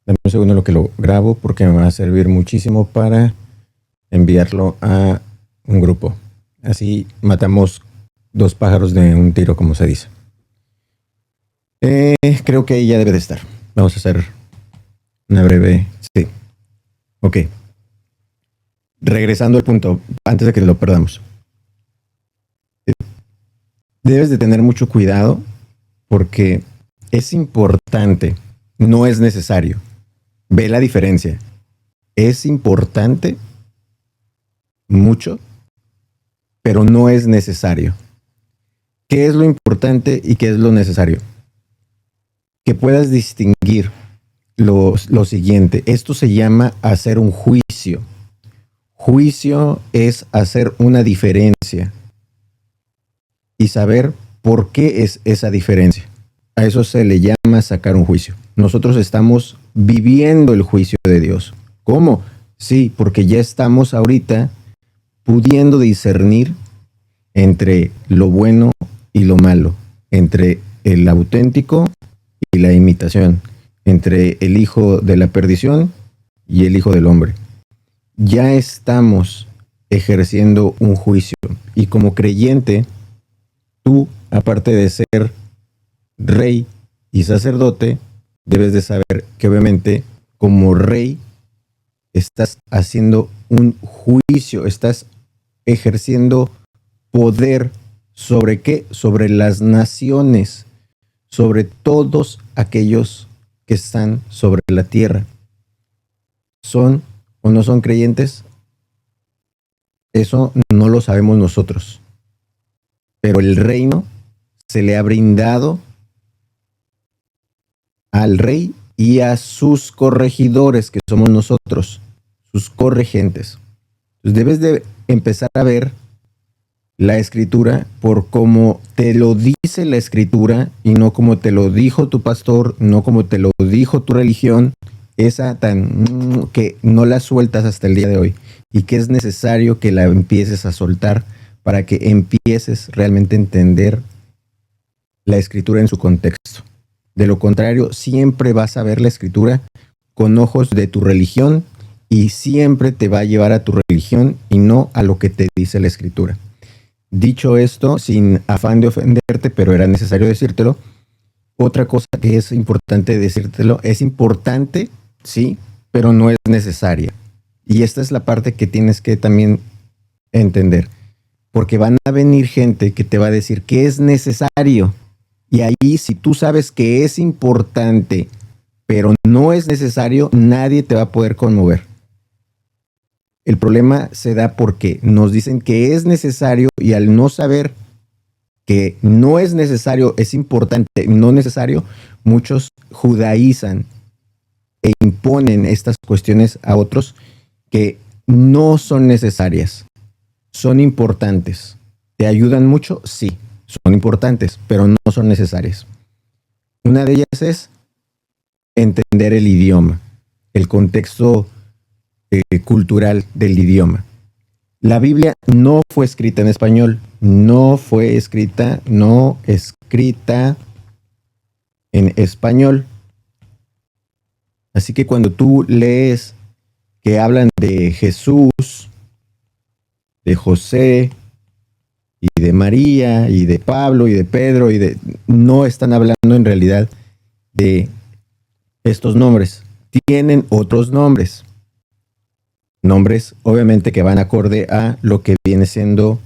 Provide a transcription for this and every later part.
Dame un segundo en lo que lo grabo porque me va a servir muchísimo para enviarlo a un grupo. Así matamos dos pájaros de un tiro, como se dice. Creo que ahí ya debe de estar. Vamos a hacer una breve... Sí. Ok. Regresando al punto, antes de que lo perdamos. Debes de tener mucho cuidado porque es importante, no es necesario. Ve la diferencia. Es importante mucho, pero no es necesario. ¿Qué es lo importante y qué es lo necesario? Que puedas distinguir lo siguiente. Esto se llama hacer un juicio. Juicio es hacer una diferencia y saber por qué es esa diferencia. A eso se le llama sacar un juicio. Nosotros estamos viviendo el juicio de Dios. ¿Cómo? Sí, porque ya estamos ahorita pudiendo discernir entre lo bueno y lo malo, entre el auténtico y la imitación, entre el hijo de la perdición y el hijo del hombre. Ya estamos ejerciendo un juicio y como creyente, tú, aparte de ser rey y sacerdote, debes de saber que obviamente como rey estás haciendo un juicio, estás ejerciendo poder sobre qué, sobre las naciones, sobre todos aquellos que están sobre la tierra. ¿Son o no son creyentes? Eso no lo sabemos nosotros. Pero el reino se le ha brindado al rey y a sus corregidores, que somos nosotros, sus corregentes. Entonces debes de empezar a ver la escritura por cómo te lo dice la escritura y no como te lo dijo tu pastor, no como te lo dijo tu religión, esa tan que no la sueltas hasta el día de hoy y que es necesario que la empieces a soltar para que empieces realmente a entender la escritura en su contexto. De lo contrario, siempre vas a ver la escritura con ojos de tu religión y siempre te va a llevar a tu religión y no a lo que te dice la escritura. Dicho esto, sin afán de ofenderte, pero era necesario decírtelo, otra cosa que es importante decírtelo, es importante, sí, pero no es necesaria. Y esta es la parte que tienes que también entender, porque van a venir gente que te va a decir que es necesario. Y ahí, si tú sabes que es importante, pero no es necesario, nadie te va a poder conmover. El problema se da porque nos dicen que es necesario y al no saber que no es necesario, es importante, no necesario, muchos judaizan e imponen estas cuestiones a otros que no son necesarias, son importantes. ¿Te ayudan mucho? Sí, son importantes, pero no son necesarias. Una de ellas es entender el idioma, el contexto cultural del idioma. La Biblia no fue escrita en español, no escrita en español. Así que cuando tú lees que hablan de Jesús, de José, y de María, y de Pablo, y de Pedro, no están hablando en realidad de estos nombres. Tienen otros nombres. Nombres, obviamente, que van acorde a lo que viene siendo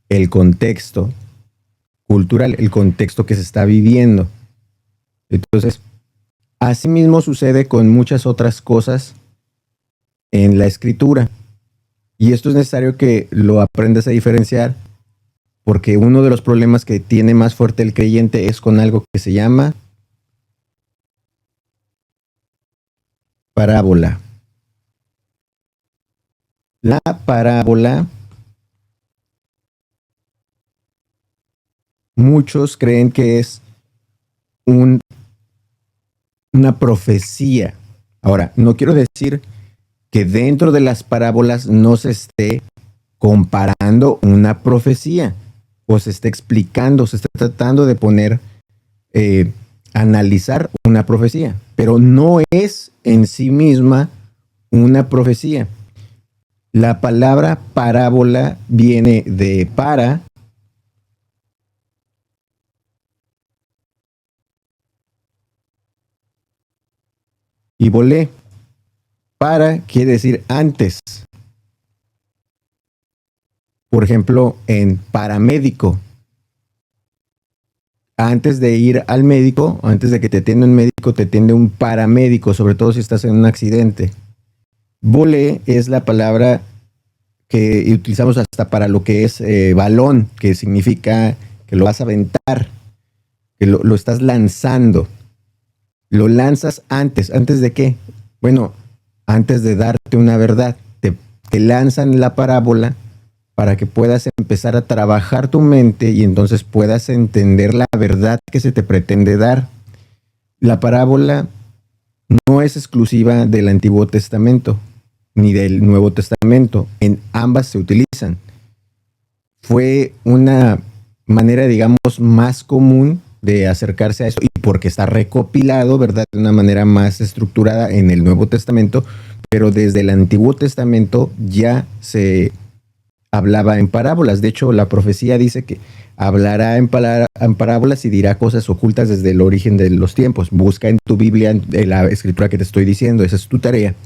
el contexto cultural, el contexto que se está viviendo. Entonces, asimismo sucede con muchas otras cosas en la escritura. Y esto es necesario que lo aprendas a diferenciar, porque uno de los problemas que tiene más fuerte el creyente es con algo que se llama parábola. La parábola, muchos creen que es una profecía. Ahora, no quiero decir que dentro de las parábolas no se esté comparando una profecía o se esté explicando, se está tratando de poner analizar una profecía, pero no es en sí misma una profecía. La palabra parábola viene de para y volé. Para quiere decir antes. Por ejemplo, en paramédico, antes de ir al médico, antes de que te atienda un médico, te atiende un paramédico, sobre todo si estás en un accidente. Volé es la palabra que utilizamos hasta para lo que es balón, que significa que lo vas a aventar, que lo estás lanzando. Lo lanzas antes de qué? Bueno, antes de darte una verdad. Te lanzan la parábola para que puedas empezar a trabajar tu mente y entonces puedas entender la verdad que se te pretende dar. La parábola no es exclusiva del Antiguo Testamento ni del Nuevo Testamento. En ambas se utilizan. Fue una manera, digamos, más común de acercarse a eso y porque está recopilado, ¿verdad? De una manera más estructurada en el Nuevo Testamento, pero desde el Antiguo Testamento ya se hablaba en parábolas. De hecho, la profecía dice que hablará en parábolas y dirá cosas ocultas desde el origen de los tiempos. Busca en tu Biblia, en la escritura que te estoy diciendo, esa es tu tarea.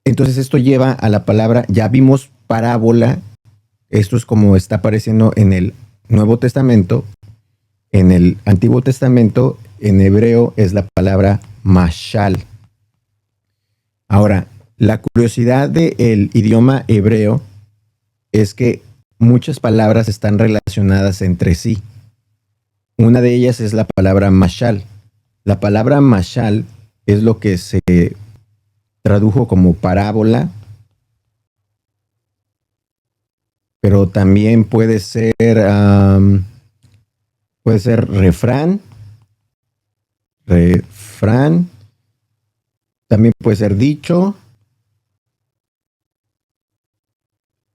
Entonces esto lleva a la palabra, ya vimos parábola, esto es como está apareciendo en el Nuevo Testamento, en el Antiguo Testamento, en hebreo es la palabra mashal. Ahora, la curiosidad del idioma hebreo es que muchas palabras están relacionadas entre sí. Una de ellas es la palabra mashal. La palabra mashal es lo que se tradujo como parábola, pero también puede ser refrán, también puede ser dicho,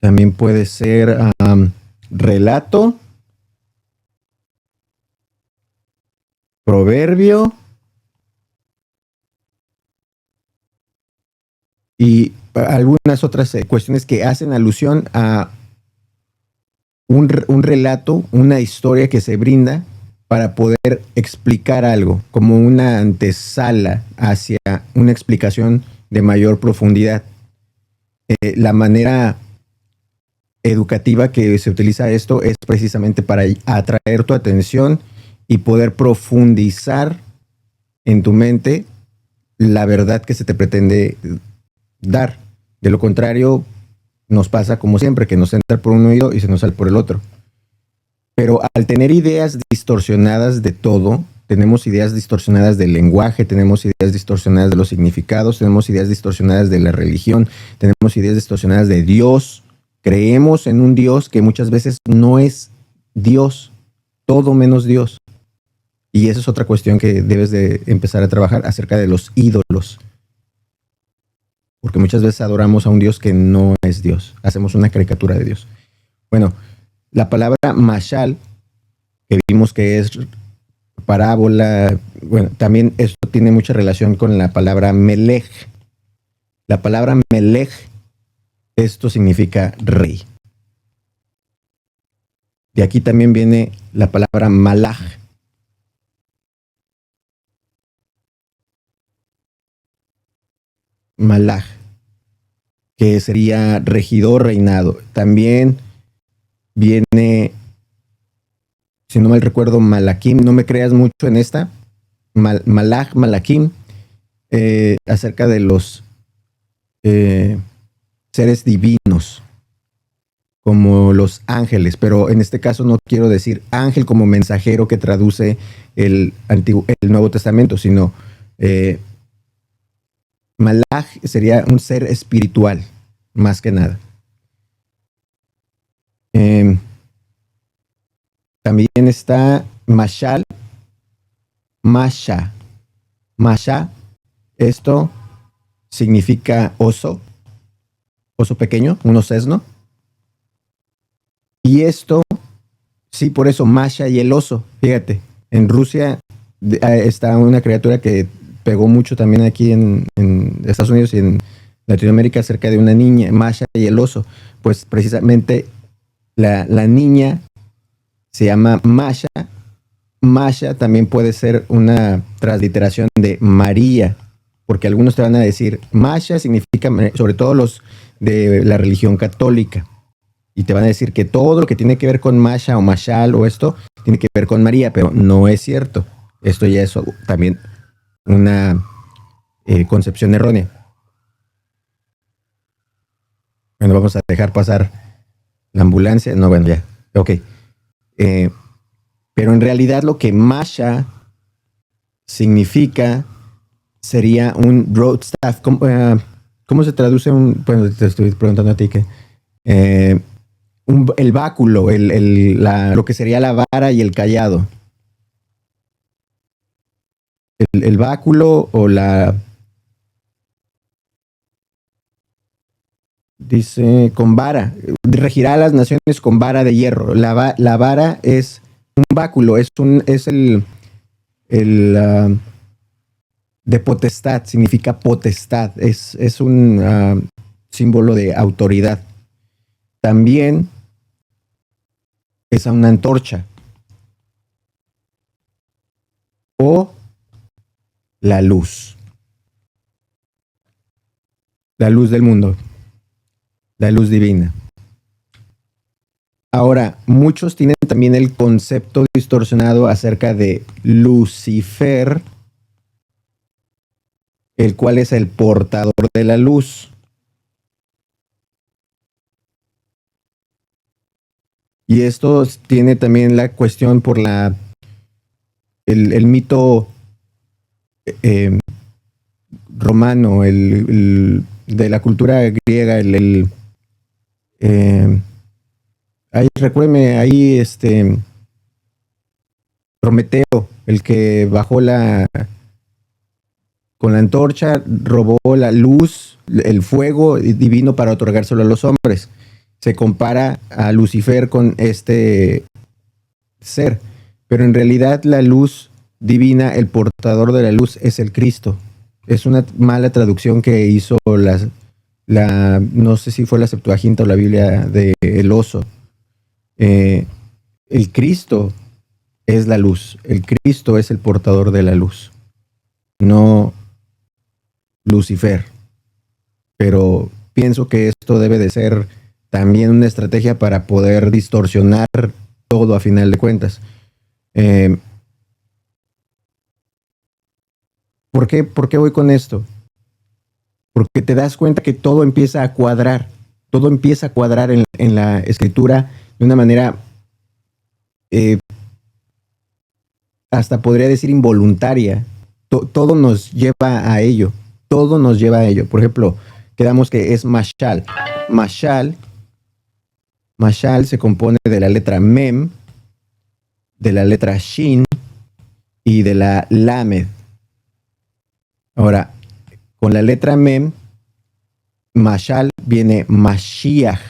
también puede ser relato, proverbio y algunas otras cuestiones que hacen alusión a un relato, una historia que se brinda para poder explicar algo, como una antesala hacia una explicación de mayor profundidad. La manera educativa que se utiliza esto es precisamente para atraer tu atención y poder profundizar en tu mente la verdad que se te pretende dar. De lo contrario, nos pasa como siempre, que nos entra por un oído y se nos sale por el otro. Pero al tener ideas distorsionadas de todo, tenemos ideas distorsionadas del lenguaje, tenemos ideas distorsionadas de los significados, tenemos ideas distorsionadas de la religión, tenemos ideas distorsionadas de Dios. Creemos en un Dios que muchas veces no es Dios, todo menos Dios. Y esa es otra cuestión que debes de empezar a trabajar acerca de los ídolos. Porque muchas veces adoramos a un Dios que no es Dios. Hacemos una caricatura de Dios. Bueno, la palabra mashal, que vimos que es parábola, bueno, también esto tiene mucha relación con la palabra melech. La palabra melech, esto significa rey. De aquí también viene la palabra malach. Malach, que sería regidor, reinado. También viene, si no mal recuerdo, Malaquim. No me creas mucho en esta. Malach, Malaquim, acerca de los seres divinos, como los ángeles. Pero en este caso no quiero decir ángel como mensajero que traduce el Nuevo Testamento, sino Malach sería un ser espiritual, más que nada. También está Mashal, Masha. Masha, esto significa oso, oso pequeño, un osesno. Y esto, sí, por eso Masha y el oso, fíjate, En Rusia está una criatura que pegó mucho también aquí en Estados Unidos y en Latinoamérica acerca de una niña, Masha y el oso. Pues precisamente la niña se llama Masha. Masha también puede ser una transliteración de María, porque algunos te van a decir, Masha significa, sobre todo los de la religión católica, y te van a decir que todo lo que tiene que ver con Masha o Mashal o esto tiene que ver con María, pero no es cierto. Esto ya es también una concepción errónea. Bueno, vamos a dejar pasar la ambulancia. No, bueno, ya. Ok. Pero en realidad lo que Masha significa sería un road staff. ¿Cómo se traduce un? Bueno, te estoy preguntando a ti que. El báculo, lo que sería la vara y el cayado. El báculo o la. Dice con vara. Regirá a las naciones con vara de hierro. La vara es un báculo, es el de potestad, significa potestad, es un símbolo de autoridad. También es una antorcha o la luz del mundo, la luz divina. Ahora, muchos tienen también el concepto distorsionado acerca de Lucifer, el cual es el portador de la luz. Y esto tiene también la cuestión por el mito romano, de la cultura griega, recuérdeme, ahí Prometeo, el que bajó con la antorcha, robó la luz, el fuego divino para otorgárselo a los hombres. Se compara a Lucifer con este ser, pero en realidad la luz divina, el portador de la luz es el Cristo. Es una mala traducción que hizo no sé si fue la Septuaginta o la Biblia de El Oso. El Cristo es la luz, el Cristo es el portador de la luz, no Lucifer. Pero pienso que esto debe de ser también una estrategia para poder distorsionar todo a final de cuentas. ¿Por qué voy con esto? Porque te das cuenta que todo empieza a cuadrar, en la escritura de una manera hasta podría decir involuntaria. Todo nos lleva a ello, Por ejemplo, quedamos que es Mashal. Mashal se compone de la letra Mem, de la letra Shin y de la Lamed. Ahora, con la letra Mem, Mashal viene Mashiach,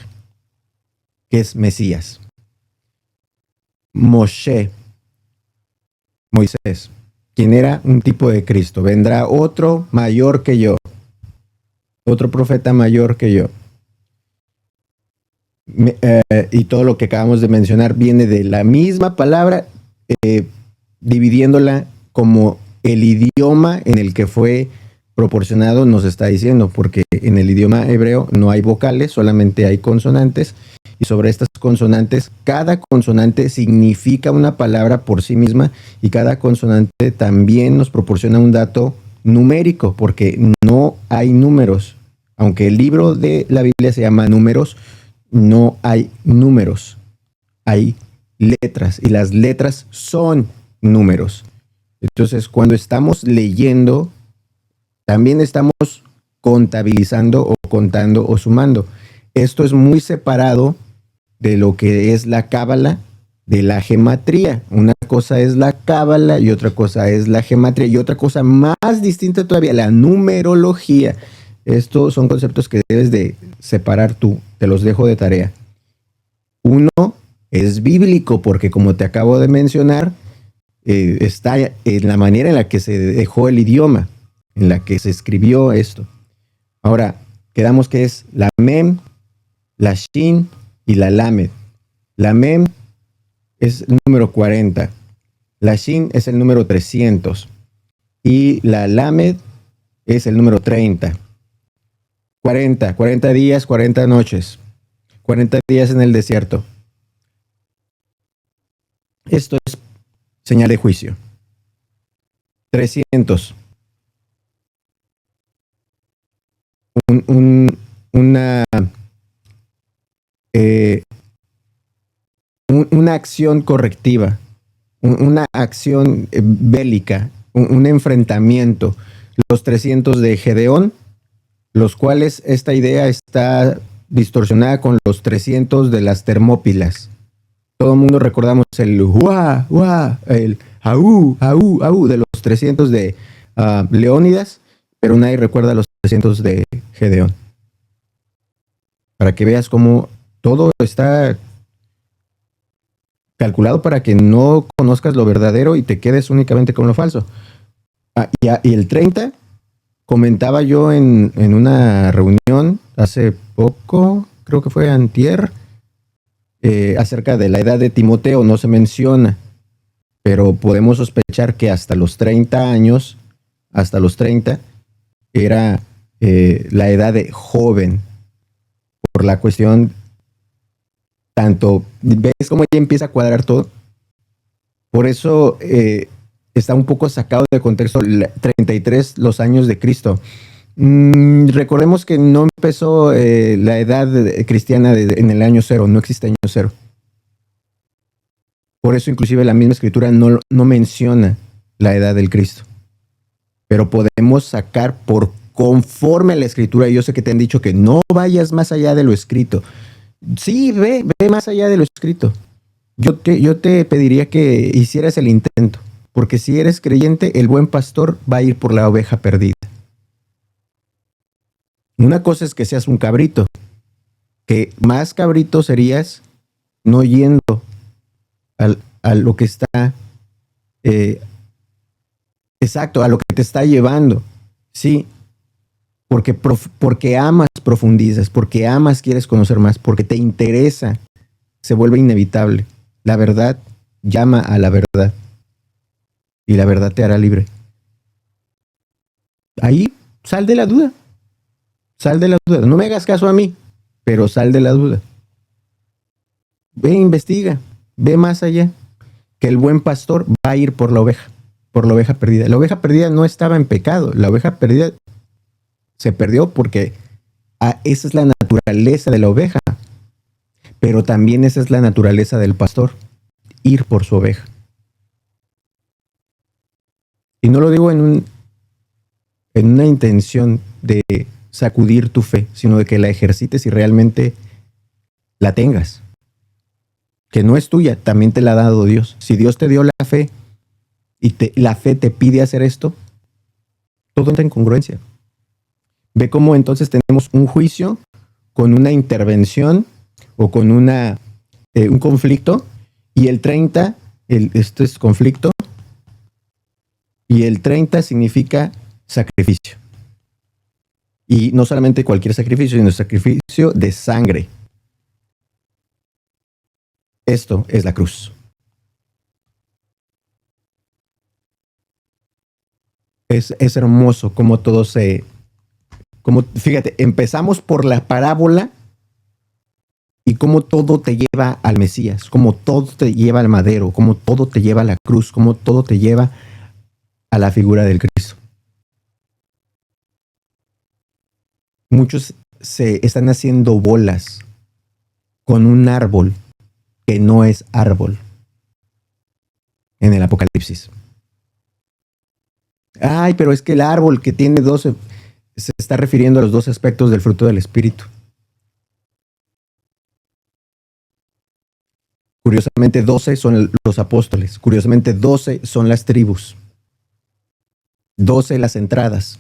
que es Mesías. Moshe, Moisés, quien era un tipo de Cristo. Vendrá otro mayor que yo, otro profeta mayor que yo. Y todo lo que acabamos de mencionar viene de la misma palabra, dividiéndola como el idioma en el que fue proporcionado nos está diciendo, porque en el idioma hebreo no hay vocales, solamente hay consonantes, y sobre estas consonantes, cada consonante significa una palabra por sí misma, y cada consonante también nos proporciona un dato numérico, porque no hay números. Aunque el libro de la Biblia se llama Números, no hay números, hay letras, y las letras son números. Entonces, cuando estamos leyendo, también estamos contabilizando o contando o sumando. Esto es muy separado de lo que es la cábala de la gematría. Una cosa es la cábala y otra cosa es la gematría y otra cosa más distinta todavía, la numerología. Estos son conceptos que debes de separar tú, te los dejo de tarea. Uno es bíblico porque, como te acabo de mencionar, está en la manera en la que se dejó el idioma, en la que se escribió esto. Ahora, quedamos que es la Mem, la Shin y la Lamed. La Mem es el número 40, la Shin es el número 300 y la Lamed es el número 30. 40 días, 40 noches, 40 días en el desierto. Esto es señal de juicio. 300. Una, eh, una acción correctiva, una acción bélica, un enfrentamiento. Los 300 de Gedeón, los cuales esta idea está distorsionada con los 300 de las Termópilas. Todo el mundo recordamos el huá, huá, el aú, aú, aú de los 300 de Leónidas, pero nadie recuerda los 300 de Gedeón. Para que veas cómo todo está calculado para que no conozcas lo verdadero y te quedes únicamente con lo falso. Y el 30, comentaba yo en una reunión hace poco, creo que fue antier, acerca de la edad de Timoteo, no se menciona, pero podemos sospechar que hasta los 30 años, hasta los 30, era la edad de joven, por la cuestión, tanto, ¿ves cómo ya empieza a cuadrar todo? Por eso está un poco sacado de contexto 33, los años de Cristo. Recordemos que no empezó la edad cristiana en el año cero, no existe año cero. Por eso inclusive la misma escritura no menciona la edad del Cristo. Pero podemos sacar por conforme a la escritura, y yo sé que te han dicho que no vayas más allá de lo escrito. Sí, ve más allá de lo escrito. Yo te pediría que hicieras el intento, porque si eres creyente, el buen pastor va a ir por la oveja perdida. Una cosa es que seas un cabrito, que más cabrito serías no yendo a lo que está, exacto, a lo que te está llevando, sí, porque amas profundizas, porque amas quieres conocer más, porque te interesa, se vuelve inevitable. La verdad llama a la verdad y la verdad te hará libre. Ahí sal de la duda, sal de la duda. No me hagas caso a mí, pero sal de la duda. Ve, investiga, ve más allá, que el buen pastor va a ir por la oveja perdida. La oveja perdida no estaba en pecado, la oveja perdida se perdió porque esa es la naturaleza de la oveja, pero también esa es la naturaleza del pastor, ir por su oveja. Y no lo digo en una intención de sacudir tu fe, sino de que la ejercites y realmente la tengas. Que no es tuya, también te la ha dado Dios. Si Dios te dio la fe y la fe te pide hacer esto, todo entra en congruencia. Ve cómo entonces tenemos un juicio con una intervención o con un conflicto, y el 30, esto es conflicto, y el 30 significa sacrificio. Y no solamente cualquier sacrificio, sino sacrificio de sangre. Esto es la cruz. Es hermoso cómo todo fíjate, empezamos por la parábola y cómo todo te lleva al Mesías, cómo todo te lleva al madero, cómo todo te lleva a la cruz, cómo todo te lleva a la figura del Cristo. Muchos se están haciendo bolas con un árbol que no es árbol en el Apocalipsis. Ay, pero es que el árbol que tiene 12 se está refiriendo a los 12 aspectos del fruto del Espíritu. Curiosamente, 12 son los apóstoles. Curiosamente, 12 son las tribus. 12 las entradas.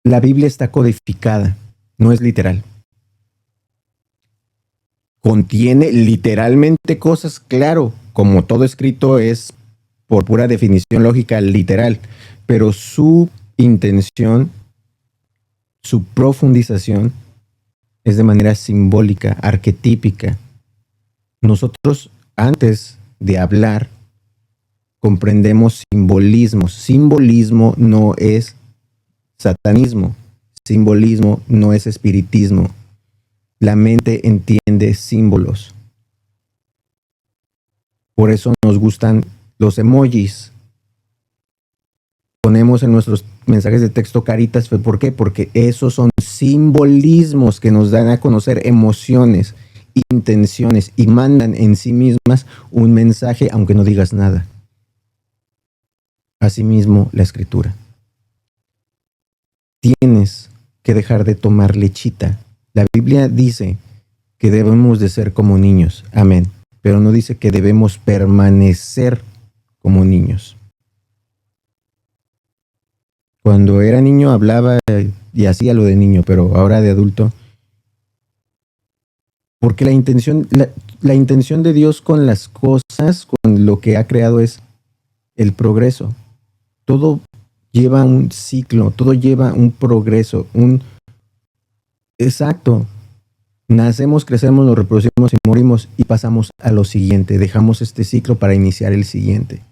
La Biblia está codificada, no es literal. contiene literalmente cosas, claro, como todo escrito es por pura definición lógica literal, pero su intención, su profundización es de manera simbólica, arquetípica. Nosotros, antes de hablar, comprendemos simbolismos. Simbolismo no es satanismo. Simbolismo no es espiritismo. La mente entiende símbolos. Por eso nos gustan los emojis. Ponemos en nuestros mensajes de texto caritas. ¿Por qué? Porque esos son simbolismos que nos dan a conocer emociones, intenciones y mandan en sí mismas un mensaje aunque no digas nada. Asimismo, la escritura. Tienes que dejar de tomar lechita. La Biblia dice que debemos de ser como niños. Amén. Pero no dice que debemos permanecer como niños. Cuando era niño hablaba y hacía lo de niño, pero ahora de adulto. Porque la intención de Dios con las cosas, con lo que ha creado es el progreso. Todo lleva un ciclo, todo lleva un progreso, exacto. Nacemos, crecemos, nos reproducimos y morimos y pasamos a lo siguiente. Dejamos este ciclo para iniciar el siguiente.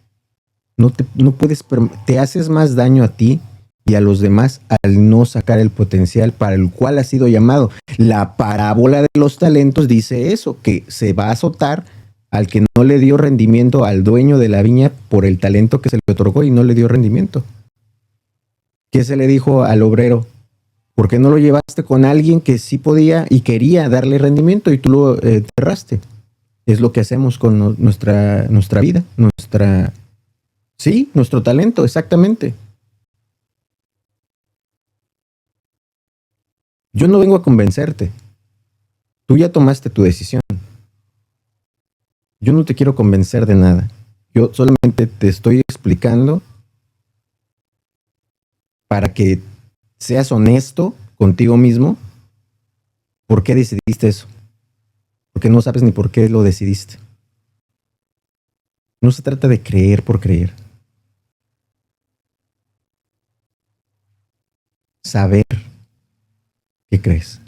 No puedes, te haces más daño a ti y a los demás al no sacar el potencial para el cual has sido llamado. La parábola de los talentos dice eso, que se va a azotar al que no le dio rendimiento al dueño de la viña por el talento que se le otorgó y no le dio rendimiento. ¿Qué se le dijo al obrero? ¿Por qué no lo llevaste con alguien que sí podía y quería darle rendimiento y tú lo enterraste? Es lo que hacemos con nuestra vida, nuestro talento, exactamente. Yo no vengo a convencerte. Tú ya tomaste tu decisión. Yo no te quiero convencer de nada. Yo solamente te estoy explicando para que seas honesto contigo mismo. ¿Por qué decidiste eso? Porque no sabes ni por qué lo decidiste. No se trata de creer por creer. Saber qué crees.